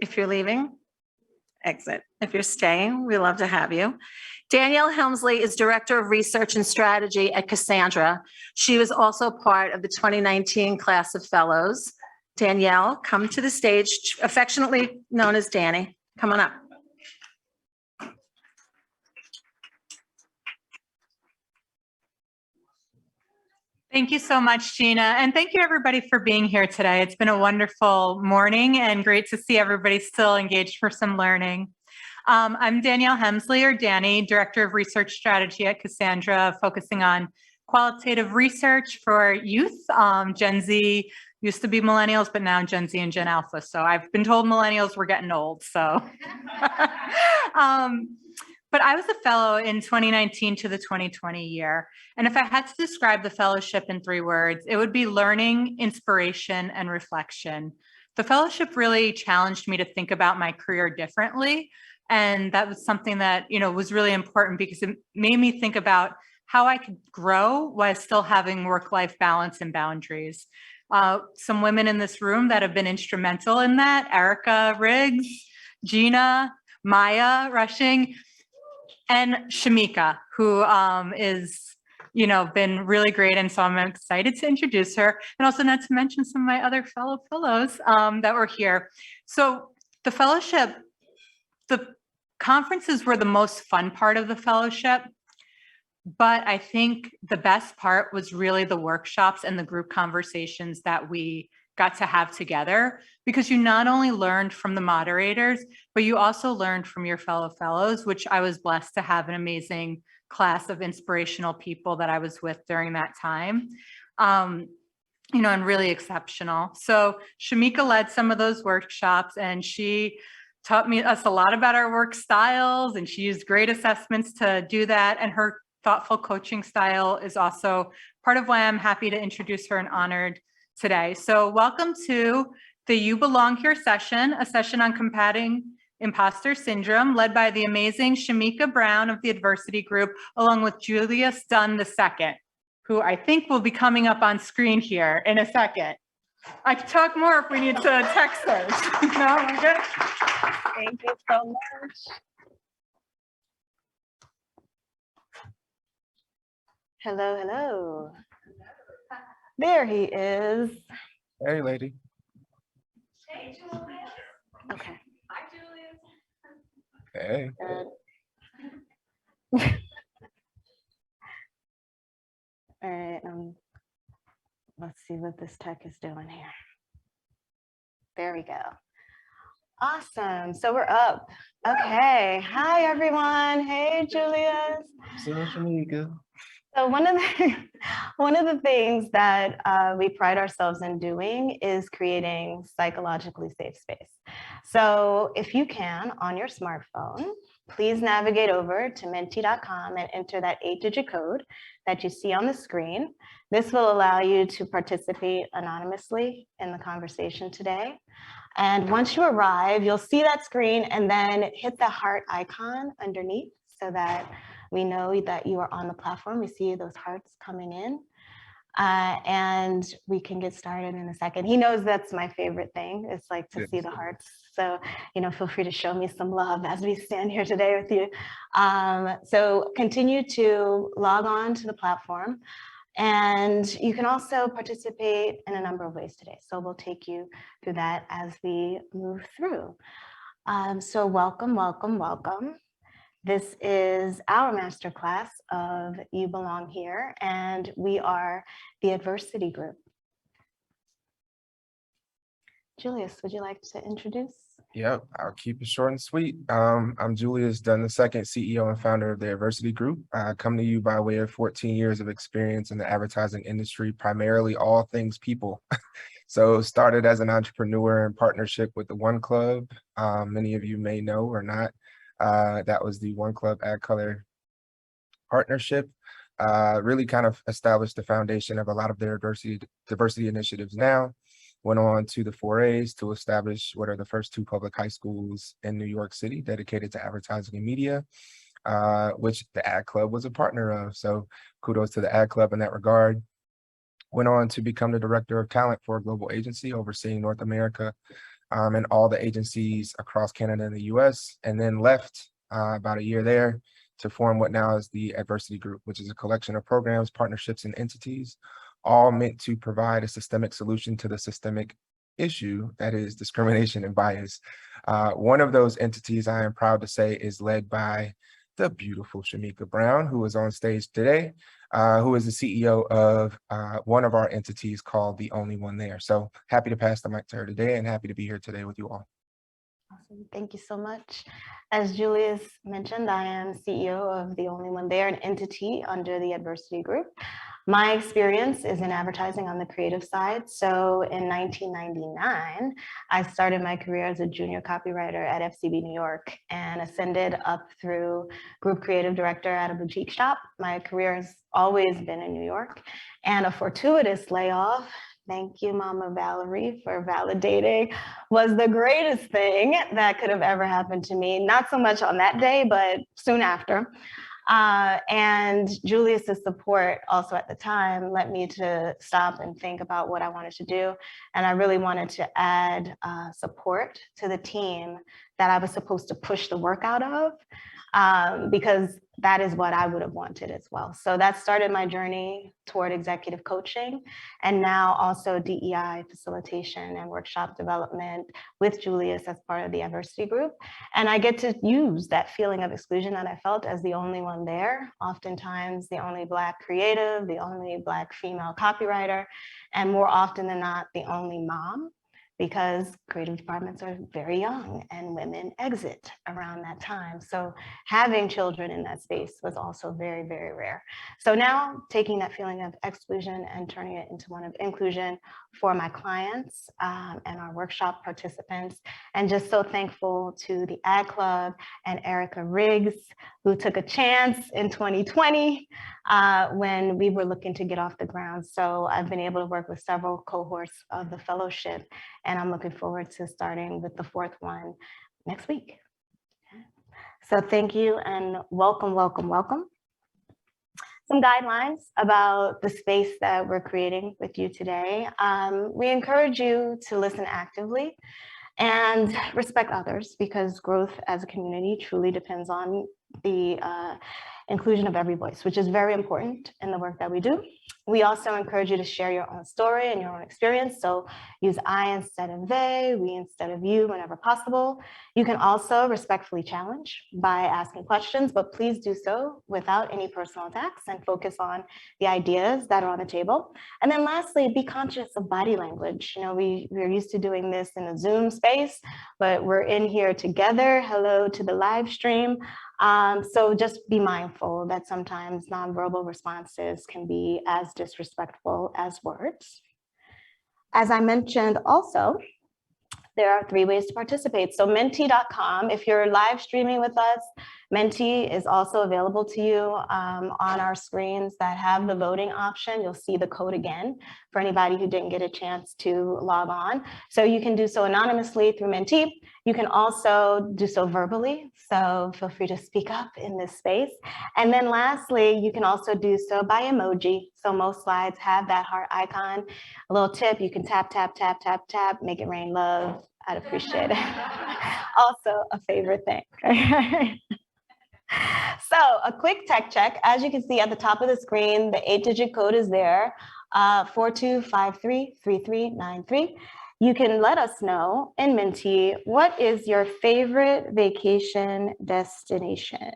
If you're leaving, exit. If you're staying, we love to have you. Danielle Helmsley is Director of Research and Strategy at Cassandra. She was also part of the 2019 class of fellows. Danielle, come to the stage, affectionately known as Danny. Come on up. Thank you so much, Gina. And thank you everybody for being here today. It's been a wonderful morning and great to see everybody still engaged for some learning. I'm Danielle Helmsley, or Danny, Director of Research Strategy at Cassandra, focusing on qualitative research for youth. Gen Z used to be millennials, but now Gen Z and Gen Alpha. So I've been told millennials were getting old, so. But I was a fellow in 2019 to the 2020 year. And if I had to describe the fellowship in 3 words, it would be learning, inspiration, and reflection. The fellowship really challenged me to think about my career differently. And that was something that, was really important because it made me think about how I could grow while still having work-life balance and boundaries. Some women in this room that have been instrumental in that: Erica Riggs, Gina, Maya Rushing, and Shamika, who is, been really great. And so I'm excited to introduce her, and also not to mention some of my other fellow fellows that were here. So the fellowship, the conferences were the most fun part of the fellowship, but I think the best part was really the workshops and the group conversations that we got to have together, because you not only learned from the moderators, but you also learned from your fellow fellows, which I was blessed to have an amazing class of inspirational people that I was with during that time, and really exceptional. So Shamika led some of those workshops, and she taught us a lot about our work styles, and she used great assessments to do that. And her thoughtful coaching style is also part of why I'm happy to introduce her and honored today. So welcome to the You Belong Here session, a session on combating imposter syndrome, led by the amazing Shamika Brown of the Adversity Group, along with Julius Dunn II, who I think will be coming up on screen here in a second. I can talk more if we need to text her. No, I'm good. Thank you so much. Hello, hello. There he is. Hey, lady. Hey, Julius. Okay. Hi, Julius. Hey. All right. Let's see what this tech is doing here. There we go. Awesome. So we're up. Okay. Hi, everyone. Hey, Julius. So, Shamika. So one of the things that we pride ourselves in doing is creating psychologically safe space. So if you can, on your smartphone, please navigate over to menti.com and enter that 8-digit code that you see on the screen. This will allow you to participate anonymously in the conversation today. And once you arrive, you'll see that screen and then hit the heart icon underneath so that we know that you are on the platform. We see those hearts coming in, and we can get started in a second. He knows that's my favorite thing. It's like to see the hearts. So, feel free to show me some love as we stand here today with you. So continue to log on to the platform, and you can also participate in a number of ways today. So we'll take you through that as we move through. So welcome, welcome, welcome. This is our masterclass of You Belong Here, and we are the Adversity Group. Julius, would you like to introduce? Yep, I'll keep it short and sweet. I'm Julius Dunn II, CEO and founder of the Adversity Group. I come to you by way of 14 years of experience in the advertising industry, primarily all things people. So started as an entrepreneur in partnership with the One Club. Many of you may know or not. That was the One Club Ad Color partnership. Really kind of established the foundation of a lot of their diversity initiatives now. Went on to the 4As to establish what are the first 2 public high schools in New York City dedicated to advertising and media, which the Ad Club was a partner of. So kudos to the Ad Club in that regard. Went on to become the director of talent for a global agency overseeing North America, in all the agencies across Canada and the US, and then left about a year there to form what now is the Adversity Group, which is a collection of programs, partnerships, and entities, all meant to provide a systemic solution to the systemic issue that is discrimination and bias. One of those entities, I am proud to say, is led by the beautiful Shamika Brown, who is on stage today, who is the CEO of one of our entities called The Only One There. So happy to pass the mic to her today and happy to be here today with you all. Awesome. Thank you so much. As Julius mentioned, I am CEO of The Only One There, an entity under the Adversity Group. My experience is in advertising on the creative side. So in 1999, I started my career as a junior copywriter at FCB New York and ascended up through group creative director at a boutique shop. My career has always been in New York, and a fortuitous layoff, thank you, Mama Valerie, for validating, was the greatest thing that could have ever happened to me. Not so much on that day, but soon after. And Julius's support also at the time led me to stop and think about what I wanted to do. And I really wanted to add support to the team that I was supposed to push the work out of, because that is what I would have wanted as well. So that started my journey toward executive coaching, and now also DEI facilitation and workshop development with Julius as part of the Adversity Group. And I get to use that feeling of exclusion that I felt as the only one there, oftentimes the only Black creative, the only Black female copywriter, and more often than not, the only mom, because creative departments are very young and women exit around that time. So having children in that space was also very, very rare. So now taking that feeling of exclusion and turning it into one of inclusion for my clients and our workshop participants. And just so thankful to the Ad Club and Erica Riggs, who took a chance in 2020 when we were looking to get off the ground. So I've been able to work with several cohorts of the fellowship, and I'm looking forward to starting with the fourth one next week. So thank you and welcome, welcome, welcome. Some guidelines about the space that we're creating with you today. We encourage you to listen actively and respect others, because growth as a community truly depends on the inclusion of every voice, which is very important in the work that we do. We also encourage you to share your own story and your own experience. So use I instead of they, we instead of you whenever possible. You can also respectfully challenge by asking questions, but please do so without any personal attacks and focus on the ideas that are on the table. And then lastly, be conscious of body language. You know, we're used to doing this in a Zoom space, but we're in here together. Hello to the live stream. So just be mindful that sometimes nonverbal responses can be as disrespectful as words. As I mentioned also, there are 3 ways to participate. So menti.com, if you're live streaming with us, Menti is also available to you on our screens that have the voting option. You'll see the code again for anybody who didn't get a chance to log on. So you can do so anonymously through Menti. You can also do so verbally. So feel free to speak up in this space. And then lastly, you can also do so by emoji. So most slides have that heart icon. A little tip, you can tap, tap, tap, tap, tap, make it rain love. I'd appreciate it. Also a favorite thing. So a quick tech check. As you can see at the top of the screen, the 8-digit code is there, 42533393. You can let us know in Menti, what is your favorite vacation destination?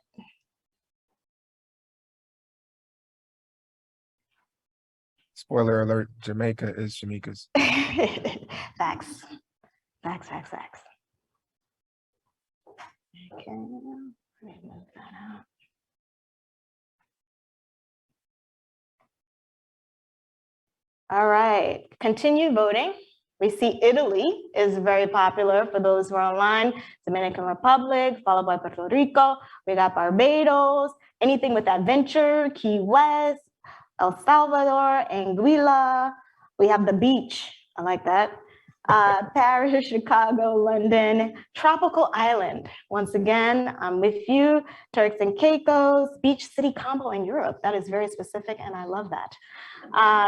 Spoiler alert, Jamaica is Shamika's. Facts. Facts, facts, facts. Okay, let me move that out. All right, continue voting. We see Italy is very popular for those who are online. Dominican Republic, followed by Puerto Rico. We got Barbados, anything with adventure, Key West, El Salvador, Anguilla. We have the beach, I like that. Paris, Chicago, London, tropical island. Once again, I'm with you. Turks and Caicos, beach city combo in Europe. That is very specific and I love that.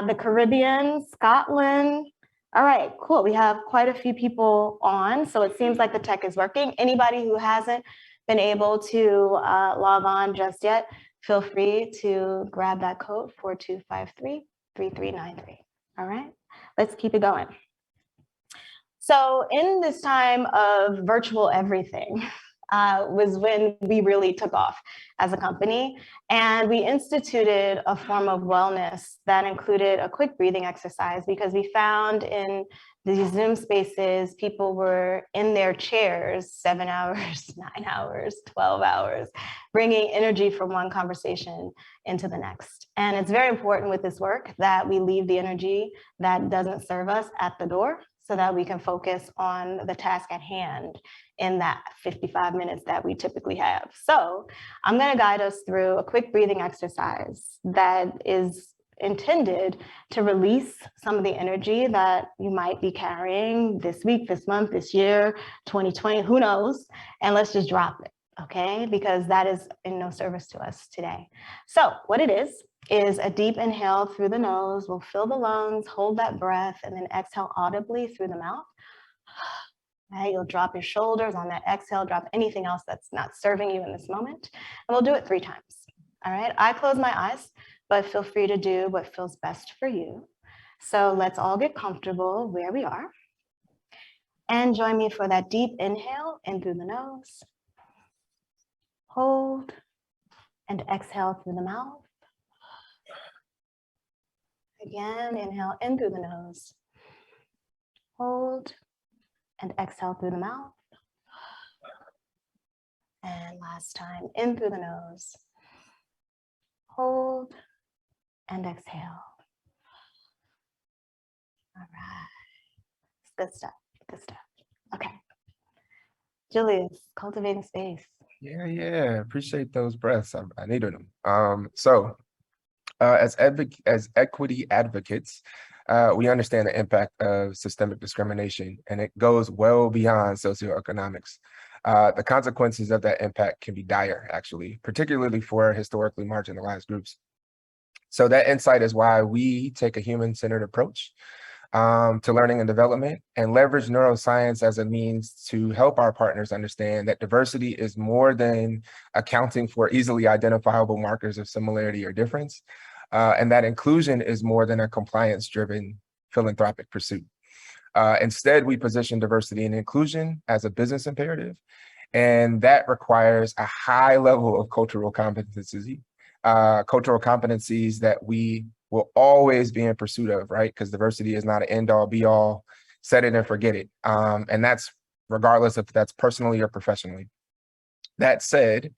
The Caribbean, Scotland, All right, cool. We have quite a few people on, so it seems like the tech is working. Anybody who hasn't been able to log on just yet, feel free to grab that code 4253-3393. All right, let's keep it going. So in this time of virtual everything, was when we really took off as a company. And we instituted a form of wellness that included a quick breathing exercise because we found in these Zoom spaces, people were in their chairs 7 hours, 9 hours, 12 hours, bringing energy from one conversation into the next. And it's very important with this work that we leave the energy that doesn't serve us at the door so that we can focus on the task at hand in that 55 minutes that we typically have. So I'm going to guide us through a quick breathing exercise that is intended to release some of the energy that you might be carrying this week, this month, this year, 2020, who knows? And let's just drop it, okay? Because that is in no service to us today. So what it is a deep inhale through the nose. We'll fill the lungs, hold that breath, and then exhale audibly through the mouth. Right, you'll drop your shoulders on that exhale, drop anything else that's not serving you in this moment. And we'll do it 3 times. All right, I close my eyes, but feel free to do what feels best for you. So let's all get comfortable where we are. And join me for that deep inhale in through the nose. Hold and exhale through the mouth. Again, inhale in through the nose. Hold and exhale through the mouth. And last time, in through the nose. Hold and exhale. All right. Good stuff. Good stuff. Okay. Julius, cultivating space. Yeah. Appreciate those breaths. I needed them. As equity advocates, we understand the impact of systemic discrimination, and it goes well beyond socioeconomics. The consequences of that impact can be dire, actually, particularly for historically marginalized groups. So that insight is why we take a human-centered approach to learning and development and leverage neuroscience as a means to help our partners understand that diversity is more than accounting for easily identifiable markers of similarity or difference, and that inclusion is more than a compliance-driven philanthropic pursuit. Instead, we position diversity and inclusion as a business imperative, and that requires a high level of cultural competencies that we will always be in pursuit of, right? Because diversity is not an end all be all, set it and forget it. And that's regardless if that's personally or professionally. That said,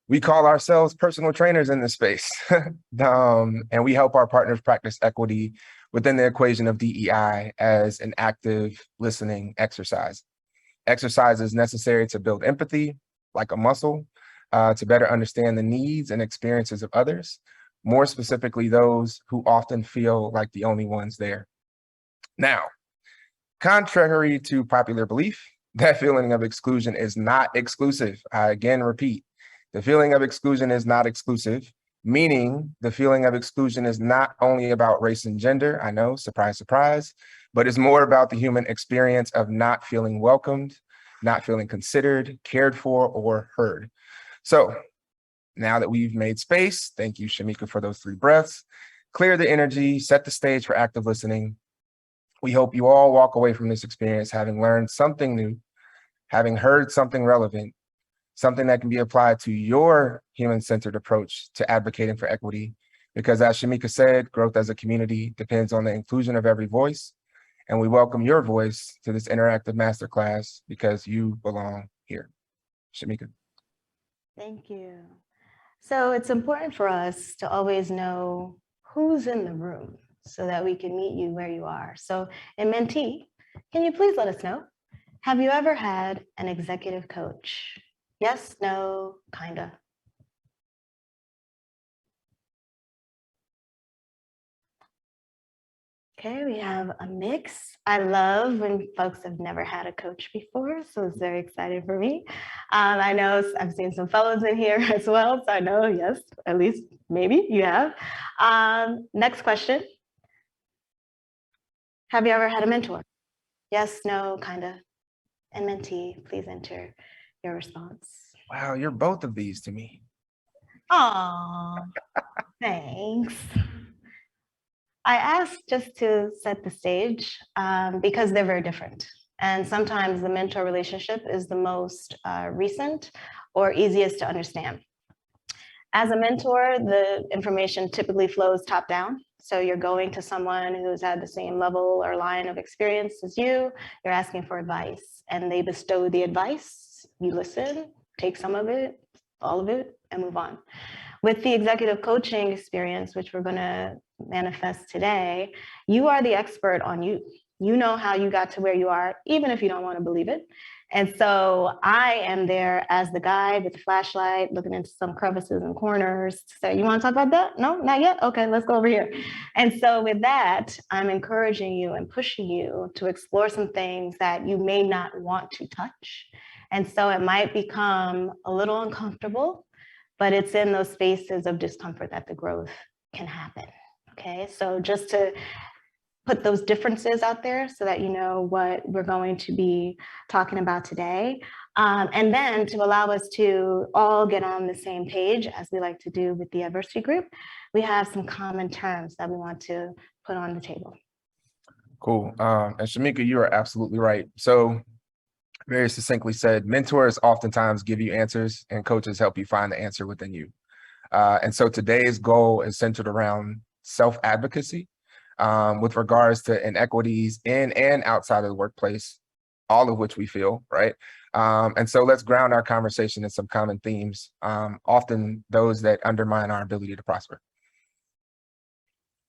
we call ourselves personal trainers in this space, and we help our partners practice equity within the equation of DEI as an active listening exercise. Exercise is necessary to build empathy, like a muscle, to better understand the needs and experiences of others, more specifically those who often feel like the only ones there. Now, contrary to popular belief, that feeling of exclusion is not exclusive. I again repeat, the feeling of exclusion is not exclusive, meaning the feeling of exclusion is not only about race and gender, I know, surprise, surprise, but it's more about the human experience of not feeling welcomed, not feeling considered, cared for, or heard. So now that we've made space, thank you, Shamika, for those 3 breaths, clear the energy, set the stage for active listening. We hope you all walk away from this experience having learned something new, having heard something relevant, something that can be applied to your human-centered approach to advocating for equity. Because as Shamika said, growth as a community depends on the inclusion of every voice. And we welcome your voice to this interactive masterclass because you belong here. Shamika. Thank you. So it's important for us to always know who's in the room so that we can meet you where you are. So in Mentee, can you please let us know, have you ever had an executive coach? Yes, no, kinda. Okay, we have a mix. I love when folks have never had a coach before, so it's very exciting for me. I know I've seen some fellows in here as well, so I know, yes, at least maybe you have. Next question. Have you ever had a mentor? Yes, no, kind of. And mentee, please enter your response. Wow, you're both of these to me. Aw, thanks. I asked just to set the stage because they're very different. And sometimes the mentor relationship is the most recent or easiest to understand. As a mentor, the information typically flows top down. So you're going to someone who's had the same level or line of experience as you, you're asking for advice, and they bestow the advice. You listen, take some of it, all of it, and move on. With the executive coaching experience, which we're going to manifest today, you are the expert on you. You know how you got to where you are, even if you don't want to believe it. And so I am there as the guide with the flashlight, looking into some crevices and corners to say, you want to talk about that? No, not yet. Okay, let's go over here. And so with that, I'm encouraging you and pushing you to explore some things that you may not want to touch. And so it might become a little uncomfortable, but it's in those spaces of discomfort that the growth can happen. Okay, so just to put those differences out there so that you know what we're going to be talking about today. And then to allow us to all get on the same page, as we like to do with the adversity group, we have some common terms that we want to put on the table. Cool. And Shamika, you are absolutely right. So very succinctly said, mentors oftentimes give you answers and coaches help you find the answer within you. And so today's goal is centered around self-advocacy with regards to inequities in and outside of the workplace, all of which we feel, right? And so let's ground our conversation in some common themes, often those that undermine our ability to prosper.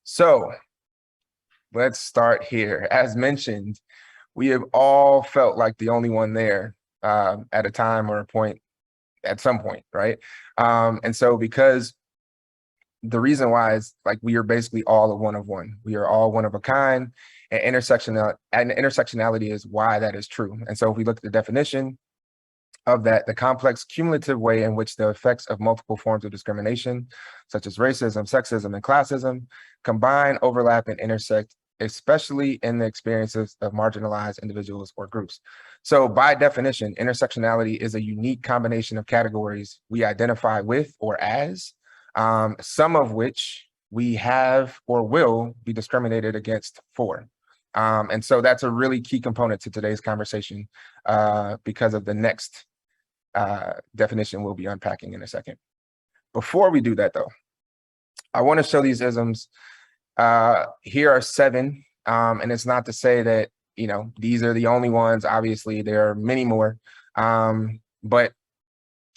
So let's start here. As mentioned, we have all felt like the only one there at a time or a point, at some point, right? And so because the reason why is like we are basically all a one of one. We are all one of a kind, and intersectionality is why that is true. And so if we look at the definition of that, the complex cumulative way in which the effects of multiple forms of discrimination, such as racism, sexism, and classism, combine, overlap, and intersect, especially in the experiences of marginalized individuals or groups. So by definition, intersectionality is a unique combination of categories we identify with or as, some of which we have or will be discriminated against for. And so that's a really key component to today's conversation because of the next definition we'll be unpacking in a second. Before we do that though, I want to show these isms. Here are 7, and it's not to say that, you know, these are the only ones. Obviously, there are many more, but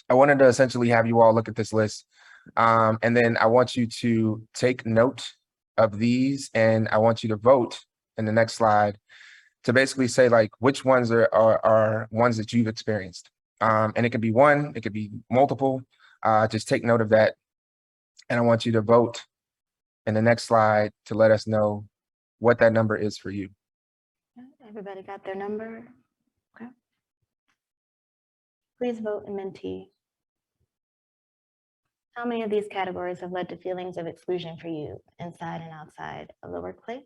I wanted to essentially have you all look at this list. And then I want you to take note of these, and I want you to vote in the next slide to basically say like which ones are ones that you've experienced. And it could be one, it could be multiple. Just take note of that. And I want you to vote in the next slide to let us know what that number is for you. Everybody got their number? Okay. Please vote in mentee. How many of these categories have led to feelings of exclusion for you inside and outside of the workplace?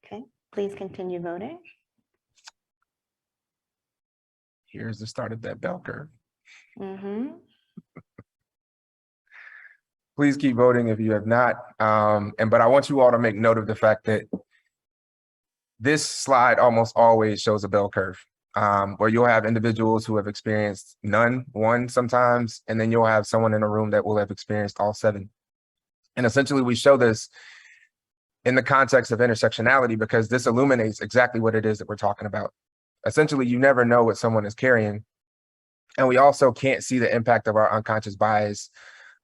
Okay, please continue voting. Here's the start of that bell curve. Please keep voting if you have not. But I want you all to make note of the fact that this slide almost always shows a bell curve where you'll have individuals who have experienced none, 1 sometimes, and then you'll have someone in a room that will have experienced all 7. And essentially we show this in the context of intersectionality because this illuminates exactly what it is that we're talking about. Essentially, you never know what someone is carrying. And we also can't see the impact of our unconscious bias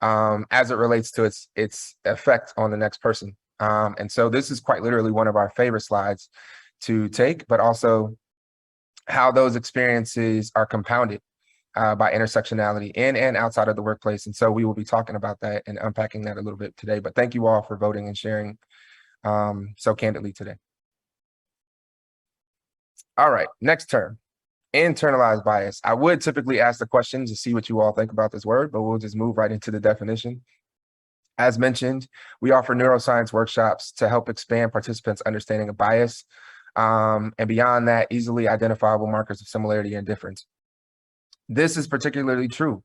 as it relates to its effect on the next person. And so this is quite literally one of our favorite slides to take, but also how those experiences are compounded by intersectionality in and outside of the workplace. And so we will be talking about that and unpacking that a little bit today. But thank you all for voting and sharing so candidly today. All right, next term, Internalized bias. I would typically ask the question to see what you all think about this word, but we'll just move right into the definition. As mentioned, we offer neuroscience workshops to help expand participants' understanding of bias, and beyond that, easily identifiable markers of similarity and difference. This is particularly true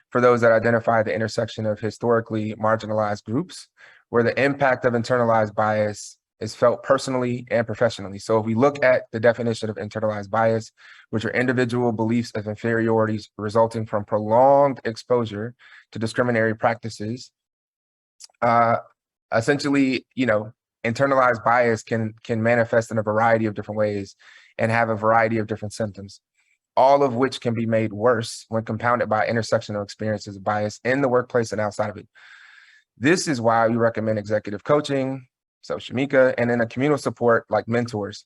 for those that identify the intersection of historically marginalized groups, where the impact of internalized bias is felt personally and professionally. So if we look at the definition of internalized bias, which are individual beliefs of inferiorities resulting from prolonged exposure to discriminatory practices, essentially, internalized bias can manifest in a variety of different ways and have a variety of different symptoms, all of which can be made worse when compounded by intersectional experiences of bias in the workplace and outside of it. This is why we recommend executive coaching, so Shamika, and then a communal support like mentors,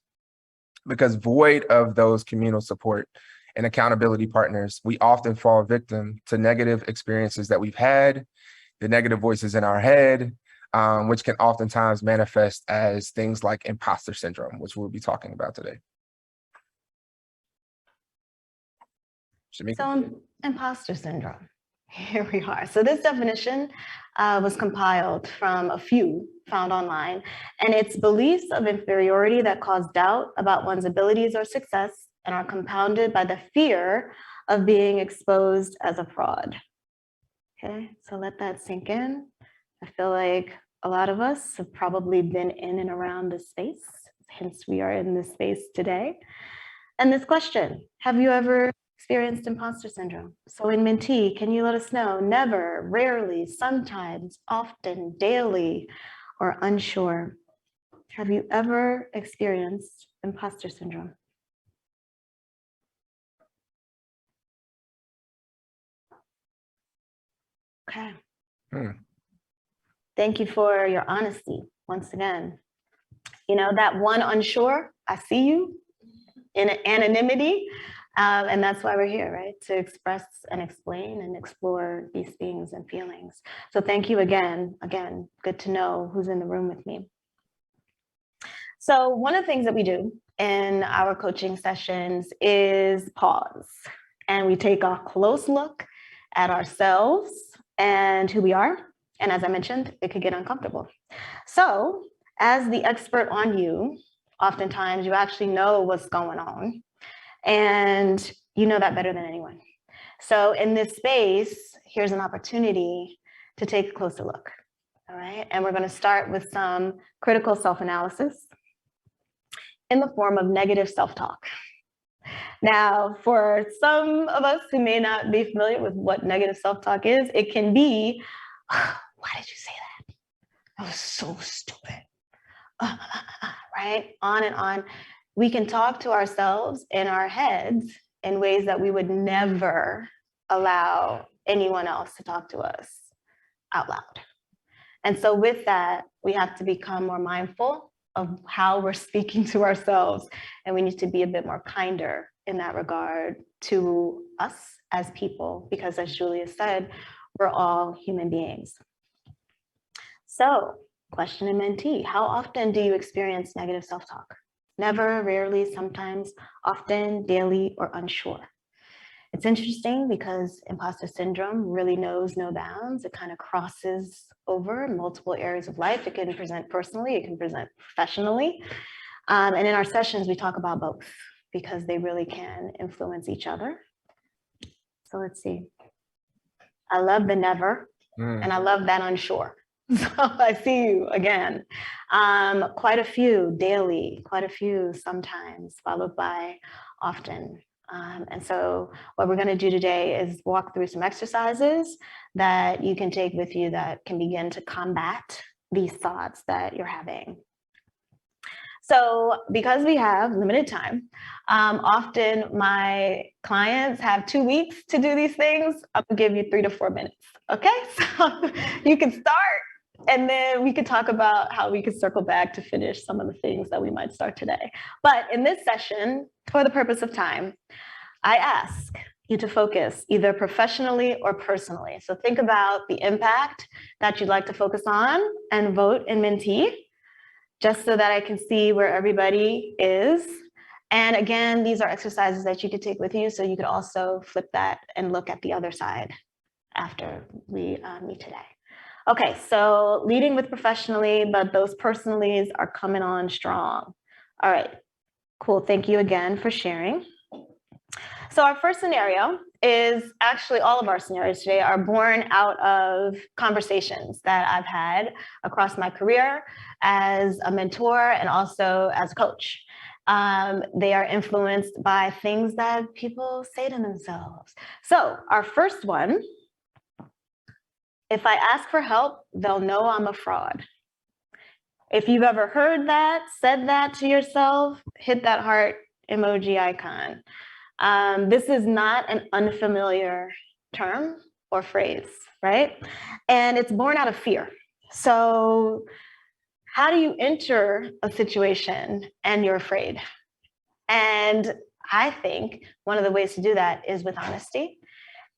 because void of those communal support and accountability partners, we often fall victim to negative experiences that we've had, the negative voices in our head, which can oftentimes manifest as things like imposter syndrome, which we'll be talking about today. Shamika? So imposter syndrome, here we are. So this definition was compiled from a few found online, and it's beliefs of inferiority that cause doubt about one's abilities or success and are compounded by the fear of being exposed as a fraud. Okay, so let that sink in. I feel like a lot of us have probably been in and around this space, hence we are in this space today. And this question, have you ever experienced imposter syndrome? So in Mentee, can you let us know, never, rarely, sometimes, often, daily, or unsure? Have you ever experienced imposter syndrome? Okay. Thank you for your honesty once again. That one unsure, I see you in anonymity. And that's why we're here, right? To express and explain and explore these things and feelings. So thank you again. Again, good to know who's in the room with me. So one of the things that we do in our coaching sessions is pause. And we take a close look at ourselves and who we are. And as I mentioned, it could get uncomfortable. So as the expert on you, oftentimes you actually know what's going on. And you know that better than anyone. So in this space, here's an opportunity to take a closer look. All right. And we're going to start with some critical self-analysis in the form of negative self-talk. Now, for some of us who may not be familiar with what negative self-talk is, it can be, why did you say that? That was so stupid. Right? On and on. We can talk to ourselves in our heads in ways that we would never allow anyone else to talk to us out loud. And so with that, we have to become more mindful of how we're speaking to ourselves. And we need to be a bit more kinder in that regard to us as people, because as Julia said, we're all human beings. So, question in Mentee, how often do you experience negative self-talk? Never, rarely, sometimes, often, daily, or unsure. It's interesting because imposter syndrome really knows no bounds. It kind of crosses over multiple areas of life. It can present personally, it can present professionally. And in our sessions, we talk about both because they really can influence each other. So let's see. I love the never, and I love that unsure. So I see you again. Quite a few daily, quite a few sometimes, followed by often. And so what we're going to do today is walk through some exercises that you can take with you that can begin to combat these thoughts that you're having. So because we have limited time, often my clients have 2 weeks to do these things. I'm gonna give you 3 to 4 minutes, okay? So you can start, and then we could talk about how we could circle back to finish some of the things that we might start today. But in this session, for the purpose of time, I ask you to focus either professionally or personally. So think about the impact that you'd like to focus on and vote in Mentee, just so that I can see where everybody is. And again, these are exercises that you could take with you, so you could also flip that and look at the other side after we meet today. Okay, so leading with professionally, but those personallys are coming on strong. All right, cool. Thank you again for sharing. So our first scenario is actually all of our scenarios today are born out of conversations that I've had across my career as a mentor and also as a coach. They are influenced by things that people say to themselves. So our first one, if I ask for help, they'll know I'm a fraud. If you've ever heard that, said that to yourself, hit that heart emoji icon. This is not an unfamiliar term or phrase, right? And it's born out of fear. So how do you enter a situation and you're afraid? And I think one of the ways to do that is with honesty.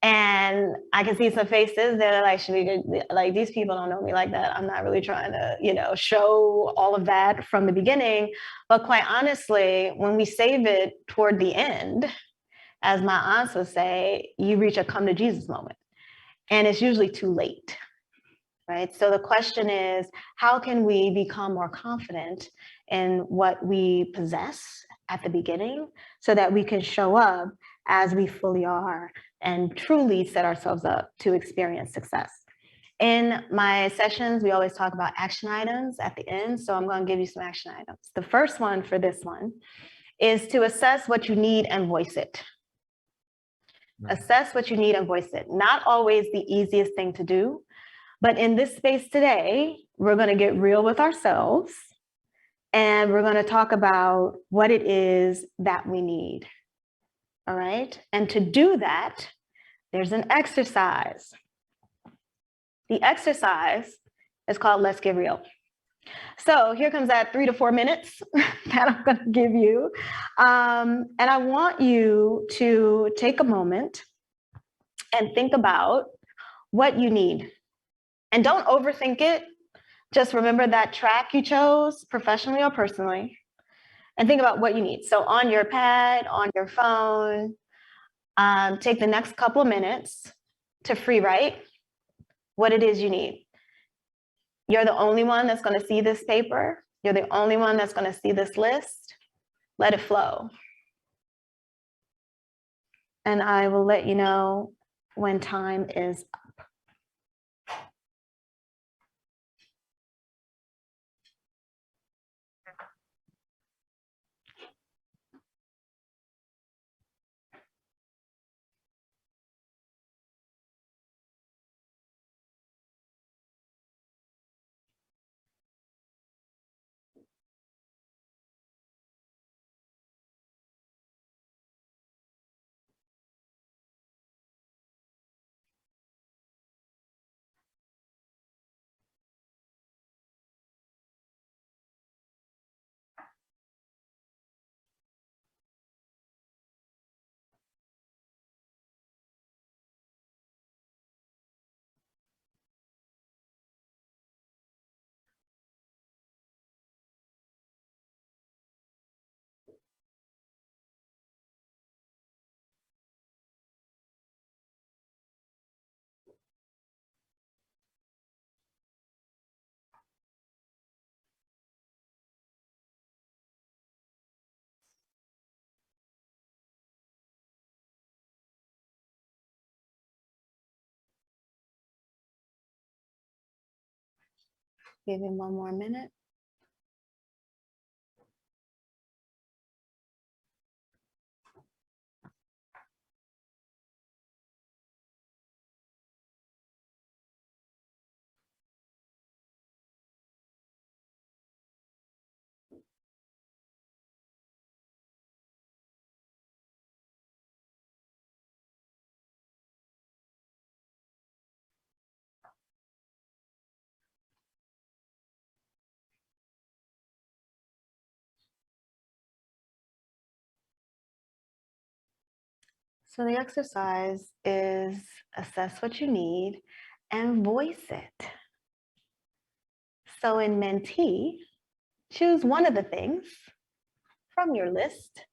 And I can see some faces that are like, Shamika, like these people don't know me like that. I'm not really trying to, show all of that from the beginning. But quite honestly, when we save it toward the end, as my aunts would say, you reach a come to Jesus moment. And it's usually too late, right? So the question is, how can we become more confident in what we possess at the beginning so that we can show up as we fully are and truly set ourselves up to experience success? In my sessions, we always talk about action items at the end. So I'm going to give you some action items. The first one for this one is to assess what you need and voice it. Assess what you need and voice it. Not always the easiest thing to do, but in this space today, we're going to get real with ourselves and we're going to talk about what it is that we need. All right. And to do that, there's an exercise. The exercise is called Let's Get Real. So here comes that 3 to 4 minutes that I'm going to give you. And I want you to take a moment and think about what you need. And don't overthink it. Just remember that track you chose, professionally or personally, and think about what you need. So on your pad, on your phone, take the next couple of minutes to free write what it is you need. You're the only one that's going to see this paper. You're the only one that's going to see this list. Let it flow. And I will let you know when time is up. Give him one more minute. So the exercise is assess what you need and voice it. So in Mentee, choose one of the things from your list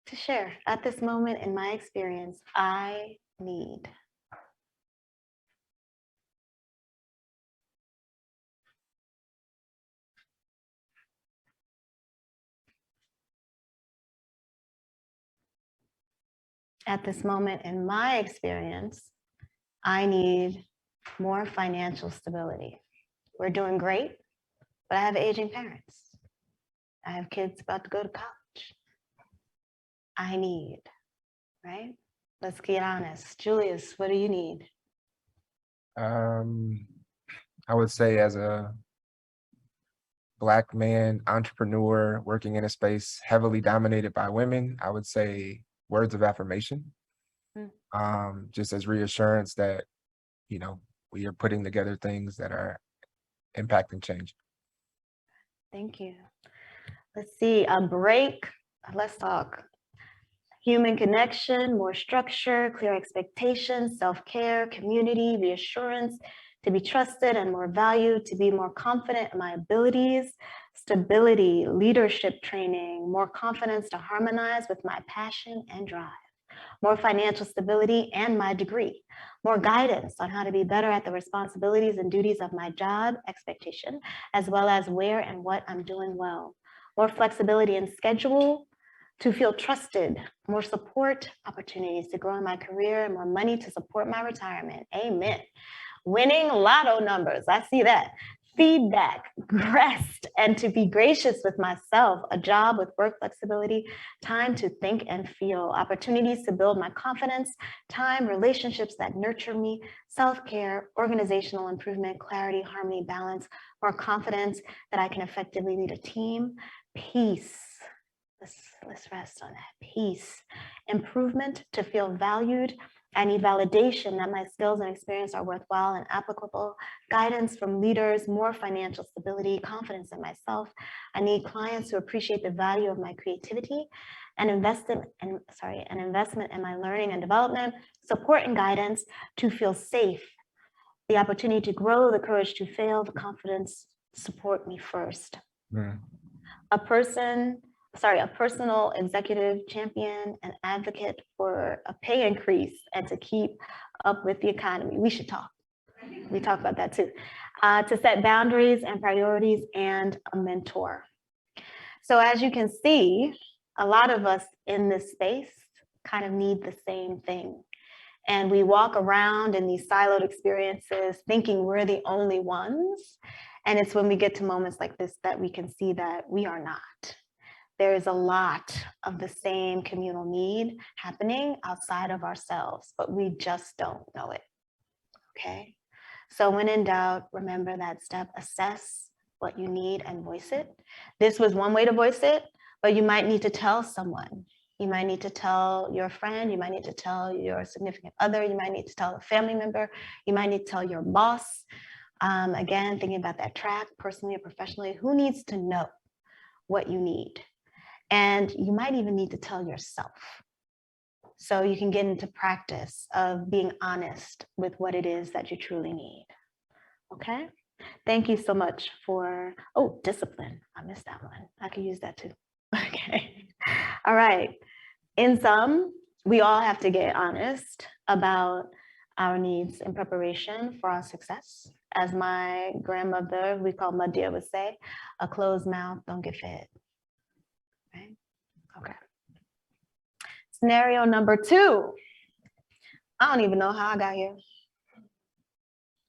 to share at this moment in my experience, I need. At this moment in my experience, I need more financial stability. We're doing great, but I have aging parents. I have kids about to go to college. I need, right? Let's get honest. Julius, what do you need? I would say as a Black man entrepreneur working in a space heavily dominated by women, I would say words of affirmation. Just as reassurance that, you know, we are putting together things that are impacting change. Thank you. Let's see, a break. Let's talk. Human connection, more structure, clear expectations, self-care, community, reassurance, to be trusted and more valued, to be more confident in my abilities, stability, leadership training, more confidence to harmonize with my passion and drive, more financial stability and my degree, more guidance on how to be better at the responsibilities and duties of my job expectation, as well as where and what I'm doing well, more flexibility in schedule, to feel trusted, more support opportunities to grow in my career, and more money to support my retirement. Amen. Winning lotto numbers, I see that. Feedback, rest, and to be gracious with myself, a job with work flexibility, time to think and feel, opportunities to build my confidence, time, relationships that nurture me, self-care, organizational improvement, clarity, harmony, balance, more confidence that I can effectively lead a team, peace. Let's rest on that. Peace, improvement to feel valued. I need validation that my skills and experience are worthwhile and applicable, guidance from leaders, more financial stability, confidence in myself. I need clients who appreciate the value of my creativity, and investment in my learning and development, support and guidance to feel safe, the opportunity to grow, the courage to fail, the confidence to support me first. A personal executive champion and advocate for a pay increase and to keep up with the economy. We should talk. We talk about that too. To set boundaries and priorities, and a mentor. So as you can see, a lot of us in this space kind of need the same thing. And we walk around in these siloed experiences thinking we're the only ones. And it's when we get to moments like this that we can see that we are not. There is a lot of the same communal need happening outside of ourselves, but we just don't know it, okay? So when in doubt, remember that step, assess what you need and voice it. This was one way to voice it, but you might need to tell someone. You might need to tell your friend, you might need to tell your significant other, you might need to tell a family member, you might need to tell your boss. Again, thinking about that track, personally or professionally, who needs to know what you need? And you might even need to tell yourself. So you can get into practice of being honest with what it is that you truly need. Okay? Thank you so much for, oh, discipline. I missed that one. I could use that too. Okay. All right. In sum, we all have to get honest about our needs in preparation for our success. As my grandmother, we call Madia, would say, a closed mouth don't get fed. Right? Okay. Scenario number 2. I don't even know how I got here.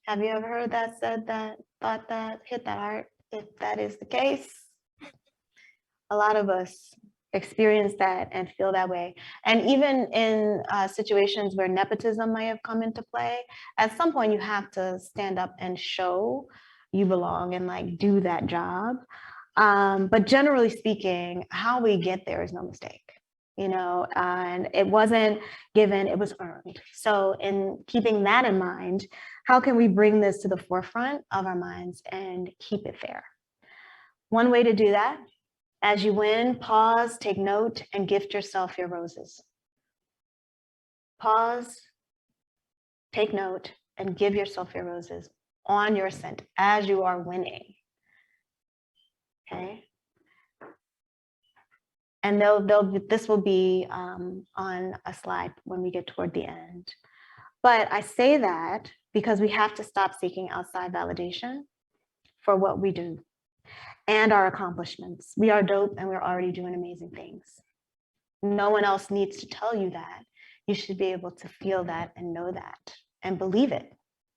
Have you ever heard that, said that, thought that, hit that heart? If that is the case, a lot of us experience that and feel that way. And even in situations where nepotism might have come into play, at some point you have to stand up and show you belong and like do that job. But generally speaking, how we get there is no mistake, you know, and it wasn't given, it was earned. So in keeping that in mind, how can we bring this to the forefront of our minds and keep it fair? One way to do that, as you win, pause, take note, and gift yourself your roses. Pause, take note, and give yourself your roses on your scent as you are winning. Okay. And this will be on a slide when we get toward the end. But I say that because we have to stop seeking outside validation for what we do and our accomplishments. We are dope and we're already doing amazing things. No one else needs to tell you that. You should be able to feel that and know that and believe it,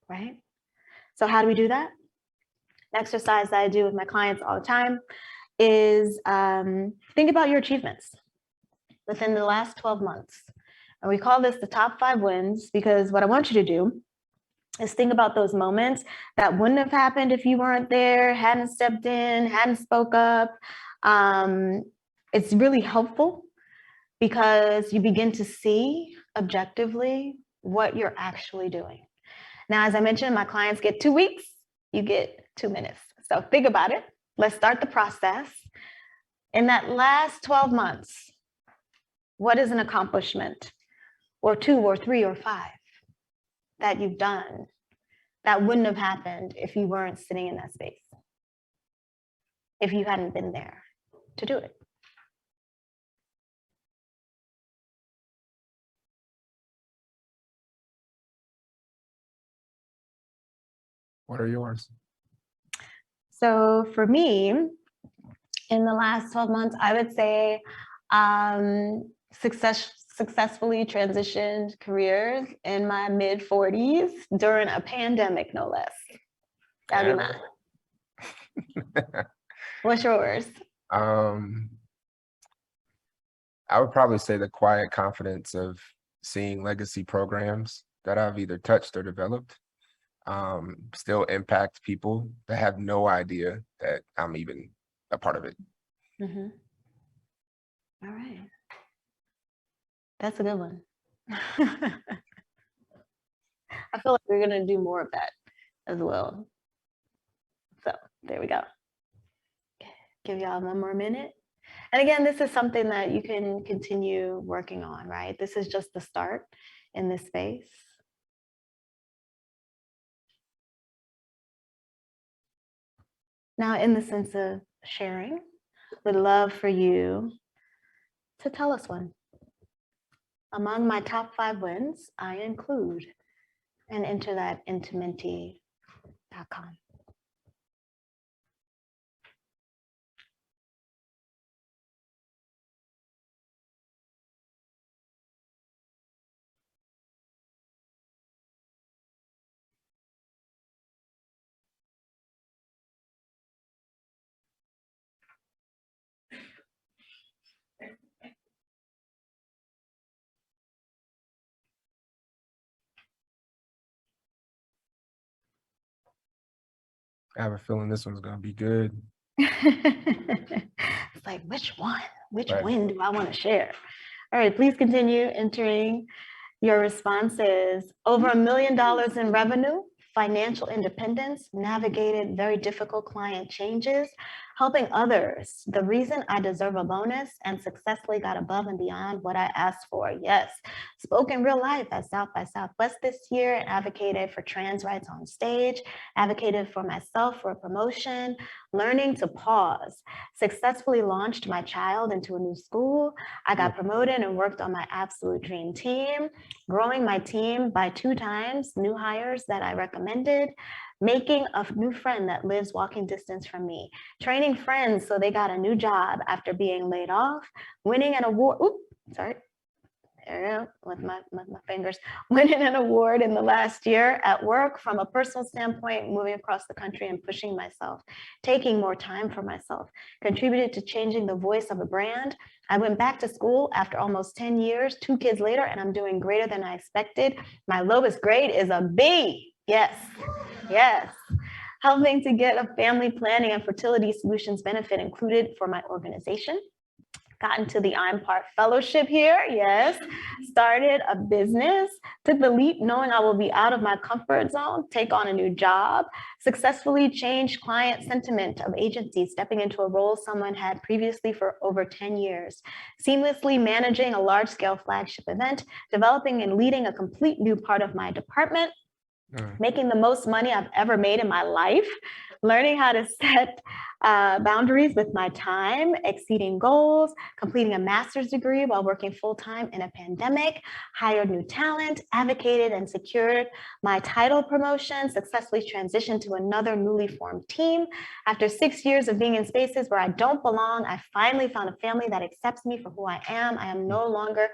right? So how do we do that? An exercise that I do with my clients all the time is think about your achievements within the last 12 months. And we call this the top 5 wins, because what I want you to do is think about those moments that wouldn't have happened if you weren't there, hadn't stepped in, hadn't spoke up. It's really helpful because you begin to see objectively what you're actually doing. Now, as I mentioned, my clients get 2 weeks, you get 2 minutes. So think about it. Let's start the process. In that last 12 months, what is an accomplishment, or 2 or 3 or 5 that you've done that wouldn't have happened if you weren't sitting in that space, if you hadn't been there to do it? What are yours? So for me, in the last 12 months, I would say successfully transitioned careers in my mid-40s during a pandemic, no less. That'd be mine. What's yours? I would probably say the quiet confidence of seeing legacy programs that I've either touched or developed still impact people that have no idea that I'm even a part of it. Mm-hmm. All right. That's a good one. I feel like we're going to do more of that as well. So there we go. Give y'all 1 more minute. And again, this is something that you can continue working on, right? This is just the start in this space. Now, in the sense of sharing, would love for you to tell us one. Among my top 5 wins, I include, and enter that into Menti.com. I have a feeling this one's gonna be good. It's like, which one? Which Right. win do I want to share? All right, please continue entering your responses. Over $1 million in revenue, financial independence, navigated very difficult client changes, helping others. The reason I deserve a bonus and successfully got above and beyond what I asked for. Yes. Spoke in real life at South by Southwest this year and advocated for trans rights on stage, advocated for myself for a promotion, learning to pause, successfully launched my child into a new school. I got promoted and worked on my absolute dream team, growing my team by 2 times, new hires that I recommended, making a new friend that lives walking distance from me, training friends so they got a new job after being laid off, winning an award, there we go, with my fingers, winning an award in the last year at work. From a personal standpoint, moving across the country and pushing myself, taking more time for myself, contributed to changing the voice of a brand. I went back to school after almost 10 years, 2 kids later, and I'm doing greater than I expected. My lowest grade is a B. Yes, yes. Helping to get a family planning and fertility solutions benefit included for my organization. Got into the I'm Part Fellowship here, yes. Started a business, took the leap knowing I will be out of my comfort zone, take on a new job, successfully changed client sentiment of agencies, stepping into a role someone had previously for over 10 years, seamlessly managing a large-scale flagship event, developing and leading a complete new part of my department, making the most money I've ever made in my life, learning how to set boundaries with my time, exceeding goals, completing a master's degree while working full-time in a pandemic, hired new talent, advocated and secured my title promotion, successfully transitioned to another newly formed team. After 6 years of being in spaces where I don't belong, I finally found a family that accepts me for who I am. I no longer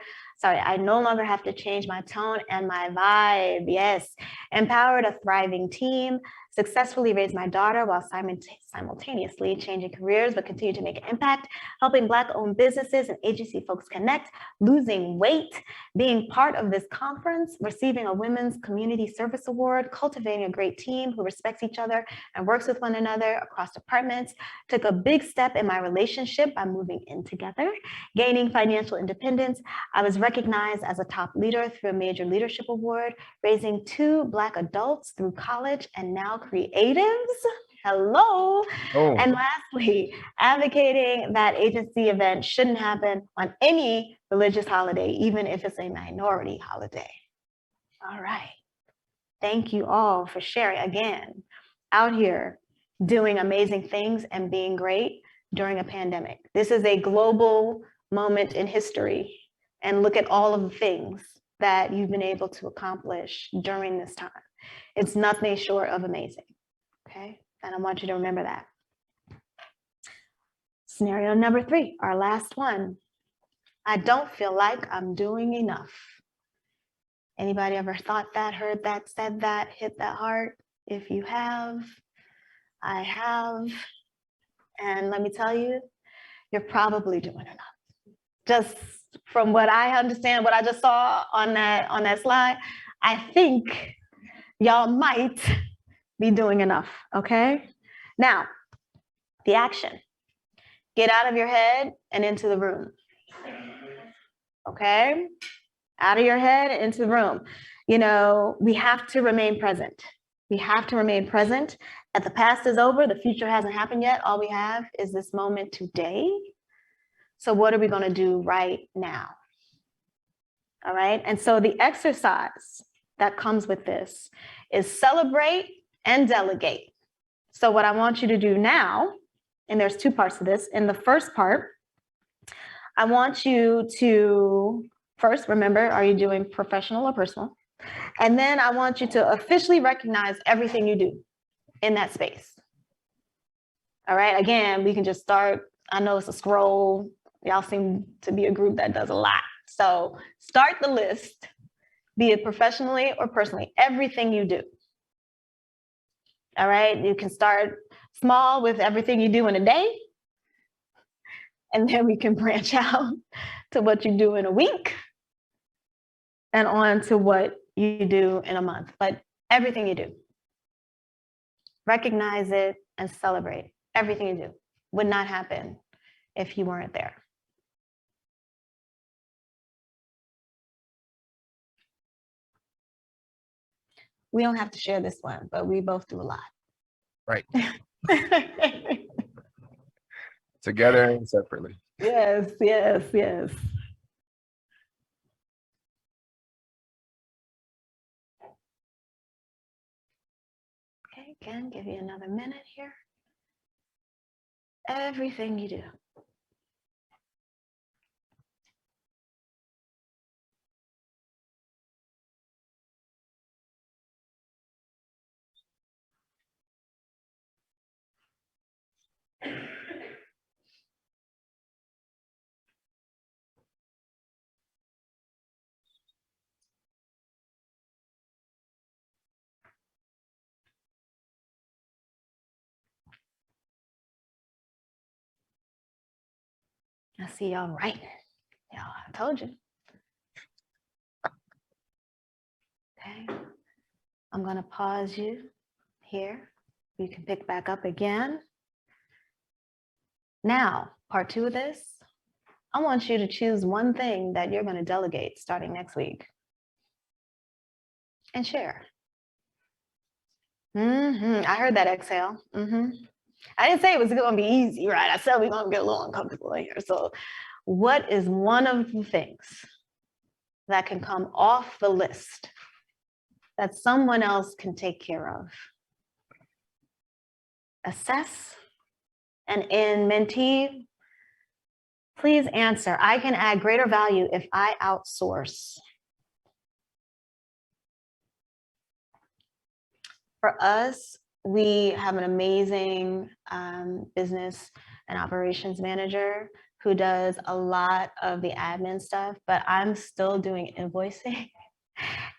have to change my tone and my vibe. Yes. Empowered a thriving team, successfully raised my daughter while simultaneously changing careers, but continue to make an impact, helping Black-owned businesses and agency folks connect, losing weight, being part of this conference, receiving a Women's Community Service Award, cultivating a great team who respects each other and works with one another across departments, took a big step in my relationship by moving in together, gaining financial independence. I was recognized as a top leader through a major leadership award, raising 2 Black adults through college and now creatives. Hello. Oh, And lastly, advocating that agency events shouldn't happen on any religious holiday, even if it's a minority holiday. All right. Thank you all for sharing again, out here doing amazing things and being great during a pandemic. This is a global moment in history. And look at all of the things that you've been able to accomplish during this time. It's nothing short of amazing, okay? And I want you to remember that. Scenario number 3, our last one. I don't feel like I'm doing enough. Anybody ever thought that, heard that, said that, hit that heart? If you have, I have. And let me tell you, you're probably doing enough. Just from what I understand, what I just saw on that slide, I think y'all might be doing enough, okay? Now, the action. Get out of your head and into the room, okay? Out of your head and into the room. You know, we have to remain present. We have to remain present. The past is over, the future hasn't happened yet. All we have is this moment today. So what are we gonna do right now? All right, and so the exercise that comes with this is celebrate and delegate. So what I want you to do now, and there's 2 parts to this. In the first part, I want you to first remember, are you doing professional or personal? And then I want you to officially recognize everything you do in that space. All right, again, we can just start. I know it's a scroll. Y'all seem to be a group that does a lot. So start the list, be it professionally or personally, everything you do. All right, you can start small with everything you do in a day, and then we can branch out to what you do in a week and on to what you do in a month, but everything you do. Recognize it and celebrate everything you do. Would not happen if you weren't there. We don't have to share this one, but we both do a lot. right. Together and separately. Yes, yes, yes. Okay, again, give you another minute here. Everything you do. I see y'all right. Y'all, I told you. Okay. I'm gonna pause you here. You can pick back up again. Now, part 2 of this, I want you to choose one thing that you're gonna delegate starting next week and share. I heard that exhale. I didn't say it was gonna be easy, right? I said we're gonna get a little uncomfortable in here. So what is one of the things that can come off the list that someone else can take care of? assess, and in mentee, please answer. I can add greater value if I outsource. For us, we have an amazing business and operations manager who does a lot of the admin stuff, but I'm still doing invoicing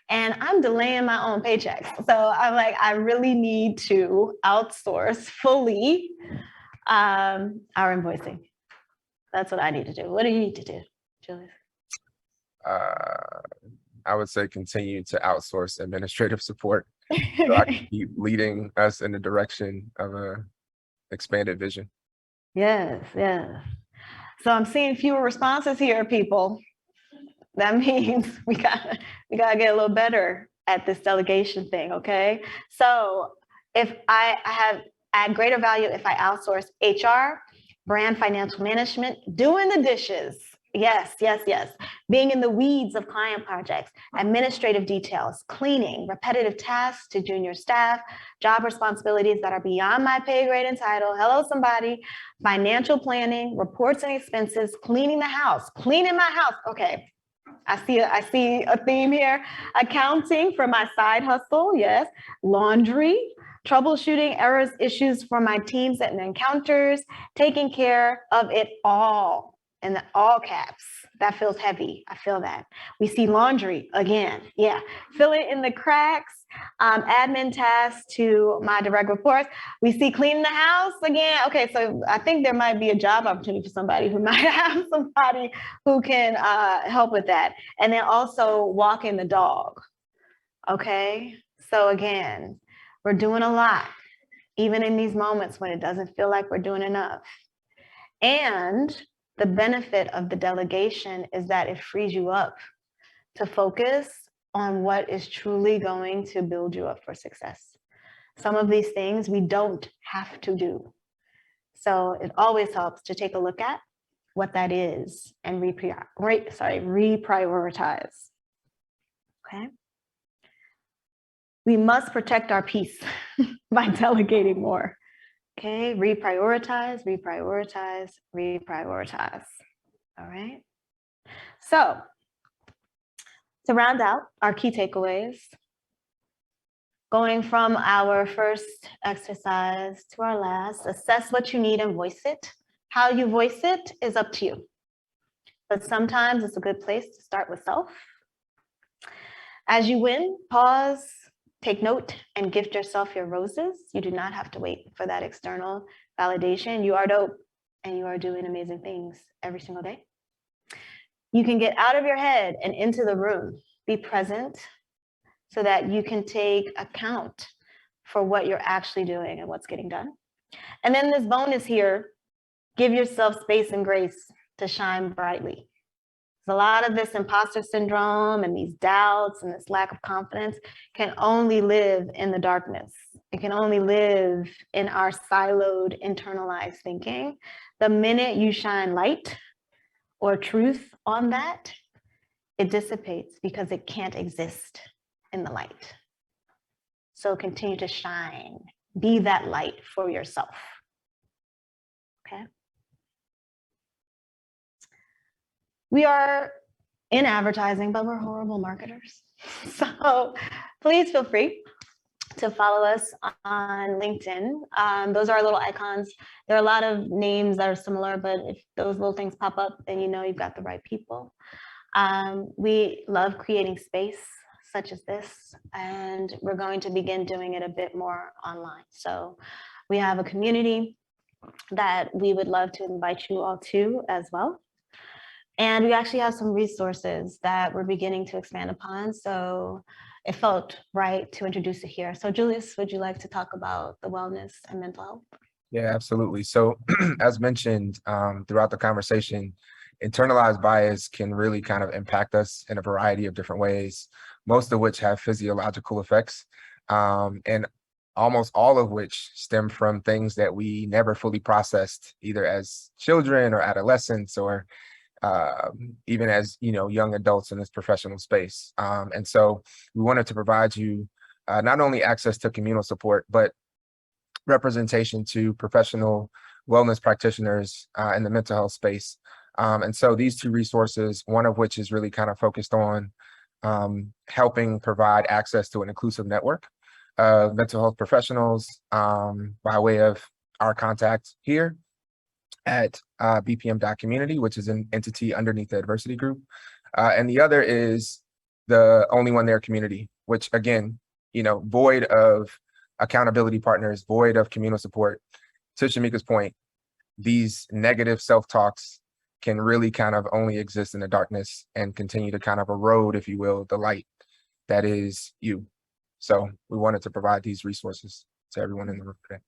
and I'm delaying my own paychecks. So I'm like, I really need to outsource fully our invoicing. That's what I need to do. What do you need to do, Julius? I would say continue to outsource administrative support so I can keep leading us in the direction of a expanded vision. Yes, yes. So I'm seeing fewer responses here, people. That means we gotta get a little better at this delegation thing, okay? So if I add greater value if I outsource HR, brand financial management, doing the dishes. Yes, yes, yes. Being in the weeds of client projects, administrative details, cleaning, repetitive tasks to junior staff, job responsibilities that are beyond my pay grade and title. Hello, somebody. Financial planning, reports and expenses, cleaning the house, cleaning my house. Okay. I see a theme here. Accounting for my side hustle, yes. Laundry, troubleshooting errors, issues for my teams and encounters, taking care of it all in the all caps. That feels heavy. I feel that. We see laundry again. Yeah. Fill it in the cracks. Admin tasks to my direct reports. We see cleaning the house again. Okay, so I think there might be a job opportunity for somebody who might have somebody who can help with that. And then also walking the dog. Okay, so again, we're doing a lot, even in these moments when it doesn't feel like we're doing enough. And the benefit of the delegation is that it frees you up to focus on what is truly going to build you up for success. Some of these things we don't have to do. So it always helps to take a look at what that is and reprioritize. Okay. We must protect our peace by delegating more. Okay, reprioritize, reprioritize, reprioritize. All right. So to round out our key takeaways, going from our first exercise to our last, assess what you need and voice it. How you voice it is up to you. But sometimes it's a good place to start with self. As you win, pause, take note, and gift yourself your roses. You do not have to wait for that external validation. You are dope and you are doing amazing things every single day. You can get out of your head and into the room, be present so that you can take account for what you're actually doing and what's getting done. And then this bonus here, give yourself space and grace to shine brightly. A lot of this imposter syndrome and these doubts and this lack of confidence can only live in the darkness. It can only live in our siloed, internalized thinking. The minute you shine light or truth on that, it dissipates because it can't exist in the light. So continue to shine, be that light for yourself. Okay. We are in advertising, but we're horrible marketers. So please feel free to follow us on LinkedIn. Those are our little icons. There are a lot of names that are similar, but if those little things pop up, then you know you've got the right people. We love creating space such as this, and we're going to begin doing it a bit more online. So we have a community that we would love to invite you all to as well. And we actually have some resources that we're beginning to expand upon. So it felt right to introduce it here. So Julius, would you like to talk about the wellness and mental health? Yeah, absolutely. So as mentioned throughout the conversation, internalized bias can really kind of impact us in a variety of different ways, most of which have physiological effects, and almost all of which stem from things that we never fully processed, either as children or adolescents or even as young adults in this professional space. And so we wanted to provide you not only access to communal support, but representation to professional wellness practitioners in the mental health space. And so these two resources, one of which is really kind of focused on helping provide access to an inclusive network of mental health professionals by way of our contact here at BPM.community, which is an entity underneath the adversity group. And the other is the Only One There community, which again, void of accountability partners, void of communal support. To Shamika's point, these negative self-talks can really kind of only exist in the darkness and continue to kind of erode, if you will, the light that is you. So we wanted to provide these resources to everyone in the room today.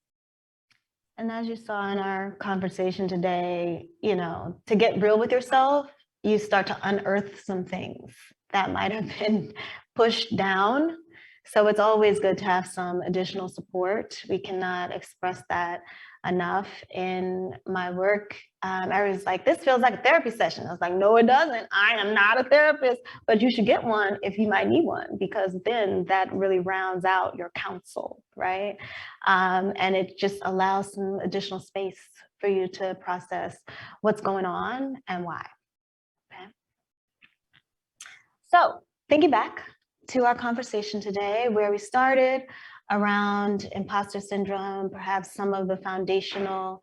And as you saw in our conversation today, to get real with yourself, you start to unearth some things that might have been pushed down. So it's always good to have some additional support. We cannot express that enough in my work. I was like, this feels like a therapy session. I was like, no, it doesn't. I am not a therapist, but you should get one if you might need one, because then that really rounds out your counsel, right? And it just allows some additional space for you to process what's going on and why. Okay. So thinking back to our conversation today, where we started around imposter syndrome, perhaps some of the foundational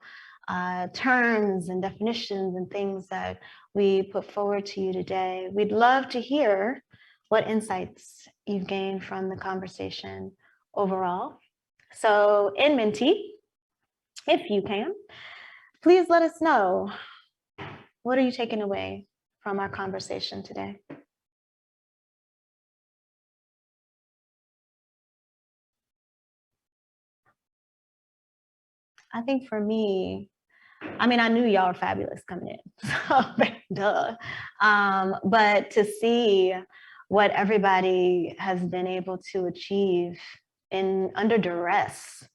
terms and definitions and things that we put forward to you today. We'd love to hear what insights you've gained from the conversation overall. So in Menti, if you can, please let us know, what are you taking away from our conversation today? I think for me, I knew y'all were fabulous coming in, so duh. But to see what everybody has been able to achieve under duress,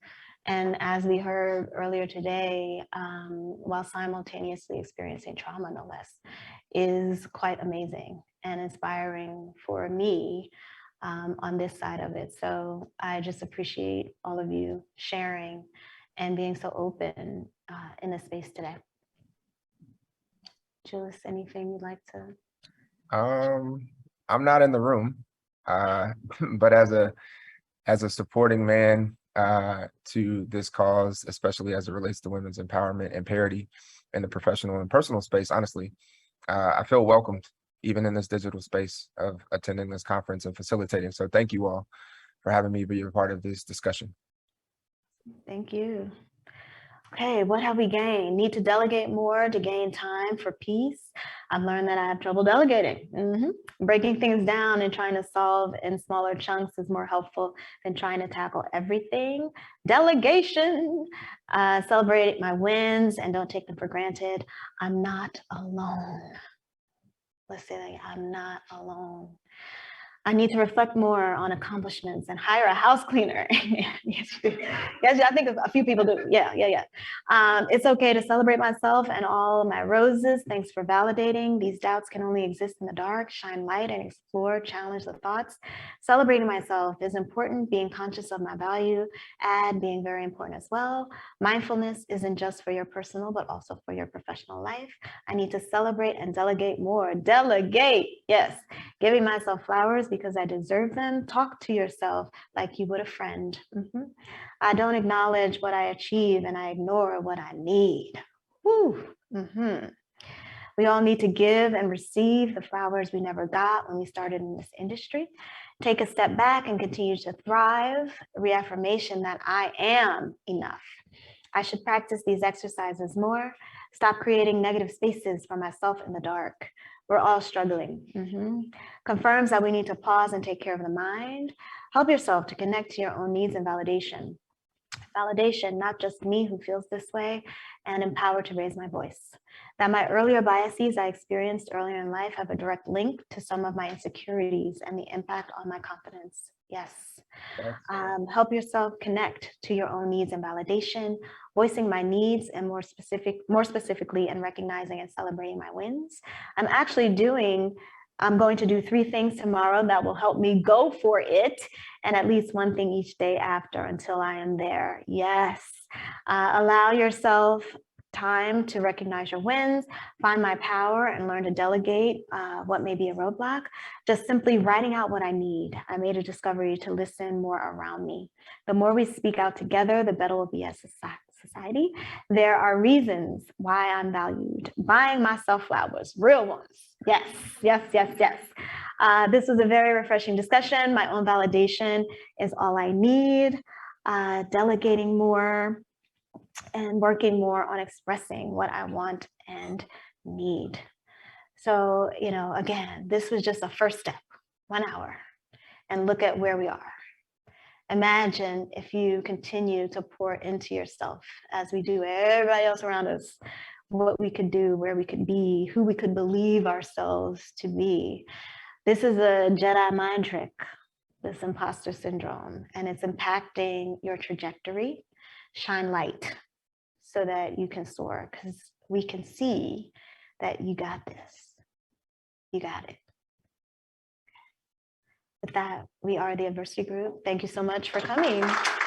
and as we heard earlier today, while simultaneously experiencing trauma, no less, is quite amazing and inspiring for me on this side of it. So I just appreciate all of you sharing and being so open in this space today. Julius, anything you'd like to? I'm not in the room, but as a supporting man to this cause, especially as it relates to women's empowerment and parity in the professional and personal space, honestly, I feel welcomed even in this digital space of attending this conference and facilitating. So thank you all for having me be a part of this discussion. Thank you. Okay, what have we gained? Need to delegate more to gain time for peace. I've learned that I have trouble delegating. Breaking things down and trying to solve in smaller chunks is more helpful than trying to tackle everything. Delegation, celebrate my wins and don't take them for granted. I'm not alone. Let's say that, I'm not alone. I need to reflect more on accomplishments and hire a house cleaner. Yes, I think a few people do. Yeah. It's okay to celebrate myself and all my roses. Thanks for validating. These doubts can only exist in the dark. Shine light and explore, challenge the thoughts. Celebrating myself is important. Being conscious of my value, being very important as well. Mindfulness isn't just for your personal, but also for your professional life. I need to celebrate and delegate more. Delegate, yes. Giving myself flowers because I deserve them. Talk to yourself like you would a friend. I don't acknowledge what I achieve and I ignore what I need. We all need to give and receive the flowers we never got when we started in this industry. Take a step back and continue to thrive. Reaffirmation that I am enough. I should practice these exercises more. Stop creating negative spaces for myself in the dark. We're all struggling. Confirms that we need to pause and take care of the mind. Help yourself to connect to your own needs and validation. Validation, not just me who feels this way, and empowered to raise my voice. That my earlier biases I experienced earlier in life have a direct link to some of my insecurities and the impact on my confidence. Yes. Help yourself connect to your own needs and validation, voicing my needs and more specifically and recognizing and celebrating my wins. I'm actually doing I'm going to do 3 things tomorrow that will help me go for it, and at least 1 thing each day after until I am there. Yes. Allow yourself time to recognize your wins, find my power, and learn to delegate what may be a roadblock. Just simply writing out what I need. I made a discovery to listen more around me. The more we speak out together, the better we'll be as a society. There are reasons why I'm valued. Buying myself flowers, real ones. Yes, yes, yes, yes. This was a very refreshing discussion. My own validation is all I need. Delegating more and working more on expressing what I want and need. So, again, this was just a first step, 1 hour, and look at where we are. Imagine if you continue to pour into yourself as we do everybody else around us, what we could do, where we could be, who we could believe ourselves to be. This is a Jedi mind trick, this imposter syndrome, and it's impacting your trajectory. Shine light so that you can soar, because we can see that you got this. You got it. With that, we are the Adversity Group. Thank you so much for coming.